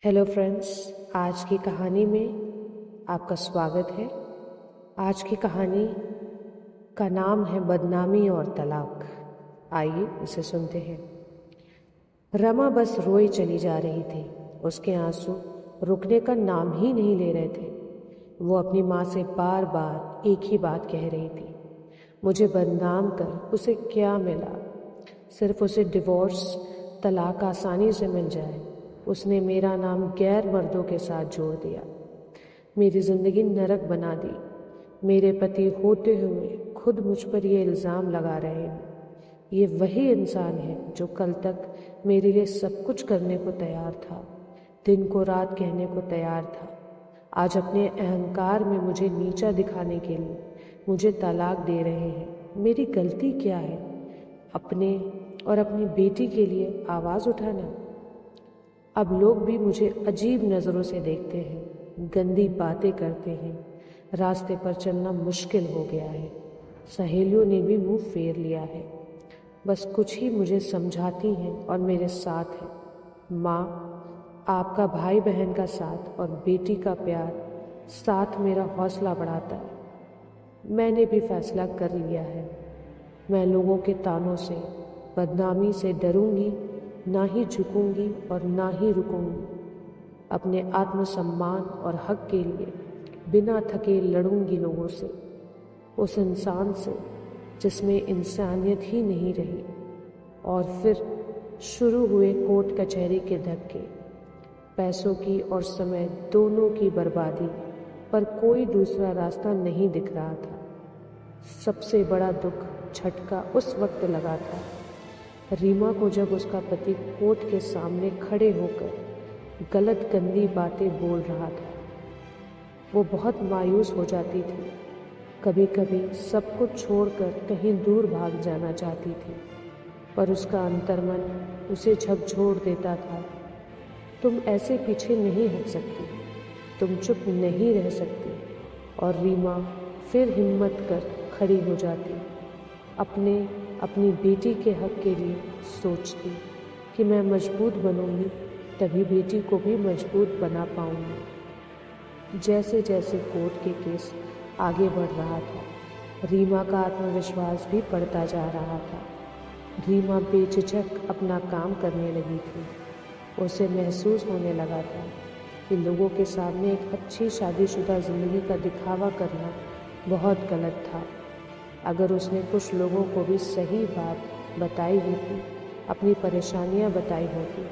Hello friends, आज की कहानी में आपका स्वागत है। आज की कहानी का नाम है बदनामी और तलाक। आइए इसे सुनते हैं। रमा बस रोई चली जा रही थी। उसके आंसू रुकने का नाम ही नहीं ले रहे थे। वो अपनी माँ से बार बार एक ही बात कह रही थी, मुझे बदनाम कर उसे क्या मिला? सिर्फ उसे डिवोर्स, तलाक आसानी से मिल जाए। उसने मेरा नाम गैर मर्दों के साथ जोड़ दिया, मेरी ज़िंदगी नरक बना दी। मेरे पति होते हुए खुद मुझ पर ये इल्ज़ाम लगा रहे हैं। ये वही इंसान है जो कल तक मेरे लिए सब कुछ करने को तैयार था, दिन को रात कहने को तैयार था। आज अपने अहंकार में मुझे नीचा दिखाने के लिए मुझे तलाक दे रहे हैं। मेरी गलती क्या है? अपने और अपनी बेटी के लिए आवाज़ उठाना। अब लोग भी मुझे अजीब नज़रों से देखते हैं, गंदी बातें करते हैं। रास्ते पर चलना मुश्किल हो गया है। सहेलियों ने भी मुंह फेर लिया है। बस कुछ ही मुझे समझाती हैं और मेरे साथ हैं। माँ, आपका भाई बहन का साथ और बेटी का प्यार साथ मेरा हौसला बढ़ाता है। मैंने भी फैसला कर लिया है। मैं लोगों के तानों से, बदनामी से डरूंगी, ना ही झुकूंगी और ना ही रुकूंगी। अपने आत्मसम्मान और हक के लिए बिना थके लड़ूंगी लोगों से, उस इंसान से जिसमें इंसानियत ही नहीं रही। और फिर शुरू हुए कोर्ट कचहरी के धक्के, पैसों की और समय दोनों की बर्बादी। पर कोई दूसरा रास्ता नहीं दिख रहा था। सबसे बड़ा दुख झटका उस वक्त लगा था रीमा को, जब उसका पति कोर्ट के सामने खड़े होकर गलत गंदी बातें बोल रहा था। वो बहुत मायूस हो जाती थी। कभी कभी सब कुछ छोड़कर कहीं दूर भाग जाना चाहती थी, पर उसका अंतर्मन उसे झकझोर देता था। तुम ऐसे पीछे नहीं हट सकती, तुम चुप नहीं रह सकती। और रीमा फिर हिम्मत कर खड़ी हो जाती, अपनी बेटी के हक के लिए सोचती कि मैं मजबूत बनूंगी, तभी बेटी को भी मजबूत बना पाऊंगी। जैसे जैसे कोर्ट के केस आगे बढ़ रहा था, रीमा का आत्मविश्वास भी बढ़ता जा रहा था। रीमा बेझिझक अपना काम करने लगी थी। उसे महसूस होने लगा था कि लोगों के सामने एक अच्छी शादीशुदा ज़िंदगी का दिखावा करना बहुत गलत था। अगर उसने कुछ लोगों को भी सही बात बताई होती, अपनी परेशानियां बताई होती,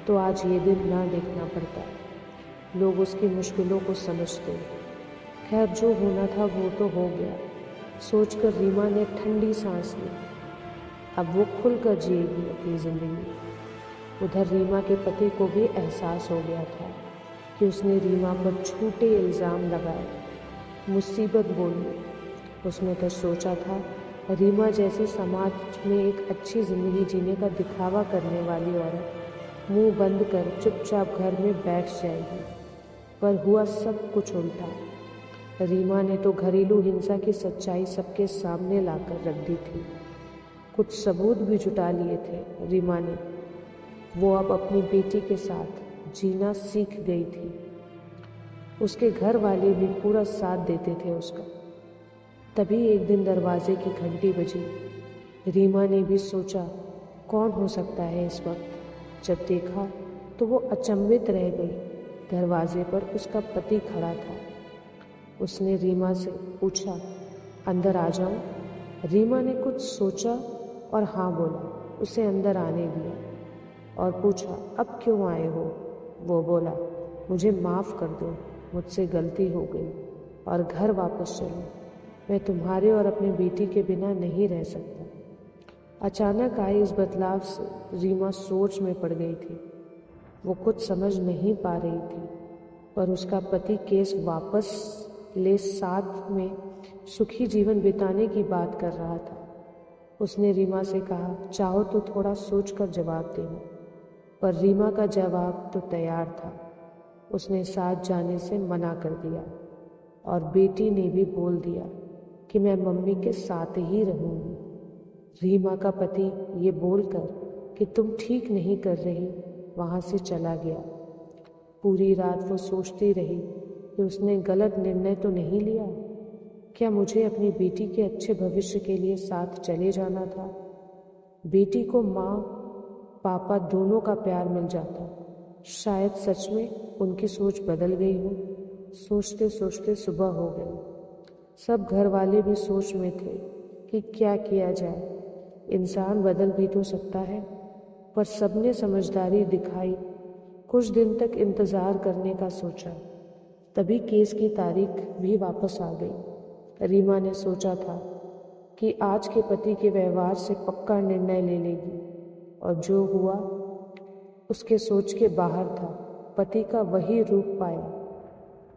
तो आज ये दिन ना देखना पड़ता। लोग उसकी मुश्किलों को समझते। खैर, जो होना था वो तो हो गया, सोचकर रीमा ने ठंडी सांस ली। अब वो खुलकर जिएगी अपनी ज़िंदगी। उधर रीमा के पति को भी एहसास हो गया था कि उसने रीमा पर झूठे इल्ज़ाम लगाए, मुसीबत बोली। उसने तो सोचा था रीमा जैसी समाज में एक अच्छी ज़िंदगी जीने का दिखावा करने वाली औरत मुंह बंद कर चुपचाप घर में बैठ जाएगी, पर हुआ सब कुछ उल्टा। रीमा ने तो घरेलू हिंसा की सच्चाई सबके सामने लाकर रख दी थी। कुछ सबूत भी जुटा लिए थे रीमा ने। वो अब अपनी बेटी के साथ जीना सीख गई थी। उसके घर वाले भी पूरा साथ देते थे उसका। तभी एक दिन दरवाजे की घंटी बजी। रीमा ने भी सोचा, कौन हो सकता है इस वक्त? जब देखा तो वो अचंभित रह गई। दरवाजे पर उसका पति खड़ा था। उसने रीमा से पूछा, अंदर आ जाऊं? रीमा ने कुछ सोचा और हाँ बोला। उसे अंदर आने दिया और पूछा, अब क्यों आए हो? वो बोला, मुझे माफ़ कर दो, मुझसे गलती हो गई और घर वापस चलो। मैं तुम्हारे और अपनी बेटी के बिना नहीं रह सकता। अचानक आए इस बदलाव से रीमा सोच में पड़ गई थी। वो कुछ समझ नहीं पा रही थी, पर उसका पति केस वापस ले साथ में सुखी जीवन बिताने की बात कर रहा था। उसने रीमा से कहा, चाहो तो थोड़ा सोचकर जवाब देना। पर रीमा का जवाब तो तैयार था। उसने साथ जाने से मना कर दिया और बेटी ने भी बोल दिया कि मैं मम्मी के साथ ही रहूंगी। रीमा का पति ये बोलकर कि तुम ठीक नहीं कर रही, वहाँ से चला गया। पूरी रात वो सोचती रही कि उसने गलत निर्णय तो नहीं लिया। क्या मुझे अपनी बेटी के अच्छे भविष्य के लिए साथ चले जाना था? बेटी को माँ पापा दोनों का प्यार मिल जाता। शायद सच में उनकी सोच बदल गई हो। सोचते सोचते सुबह हो गई। सब घर वाले भी सोच में थे कि क्या किया जाए। इंसान बदल भी तो सकता है, पर सबने समझदारी दिखाई। कुछ दिन तक इंतज़ार करने का सोचा। तभी केस की तारीख भी वापस आ गई। रीमा ने सोचा था कि आज के पति के व्यवहार से पक्का निर्णय ले लेगी, और जो हुआ उसके सोच के बाहर था। पति का वही रूप पाया।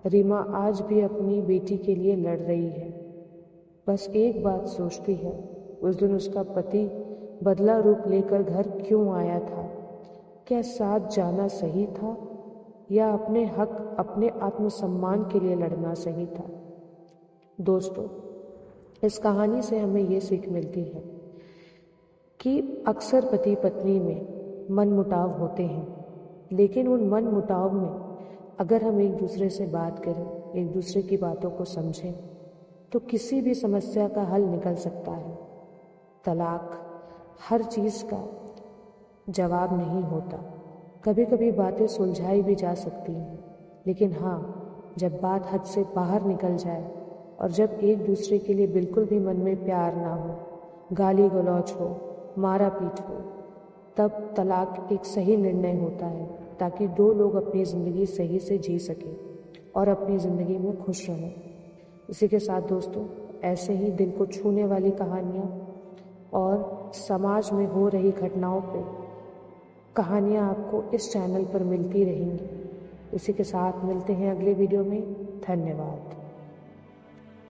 रीमा आज भी अपनी बेटी के लिए लड़ रही है। बस एक बात सोचती है, उस दिन उसका पति बदला रूप लेकर घर क्यों आया था? क्या साथ जाना सही था, या अपने हक, अपने आत्मसम्मान के लिए लड़ना सही था? दोस्तों, इस कहानी से हमें ये सीख मिलती है कि अक्सर पति पत्नी में मनमुटाव होते हैं, लेकिन उन मनमुटाव में अगर हम एक दूसरे से बात करें, एक दूसरे की बातों को समझें, तो किसी भी समस्या का हल निकल सकता है। तलाक हर चीज़ का जवाब नहीं होता। कभी कभी बातें सुलझाई भी जा सकती हैं, लेकिन हाँ, जब बात हद से बाहर निकल जाए और जब एक दूसरे के लिए बिल्कुल भी मन में प्यार ना हो, गाली गलौज हो, मारा पीट हो, तब तलाक एक सही निर्णय होता है, ताकि दो लोग अपनी ज़िंदगी सही से जी सकें और अपनी ज़िंदगी में खुश रहें। इसी के साथ दोस्तों, ऐसे ही दिल को छूने वाली कहानियाँ और समाज में हो रही घटनाओं पे कहानियाँ आपको इस चैनल पर मिलती रहेंगी। इसी के साथ मिलते हैं अगले वीडियो में। धन्यवाद।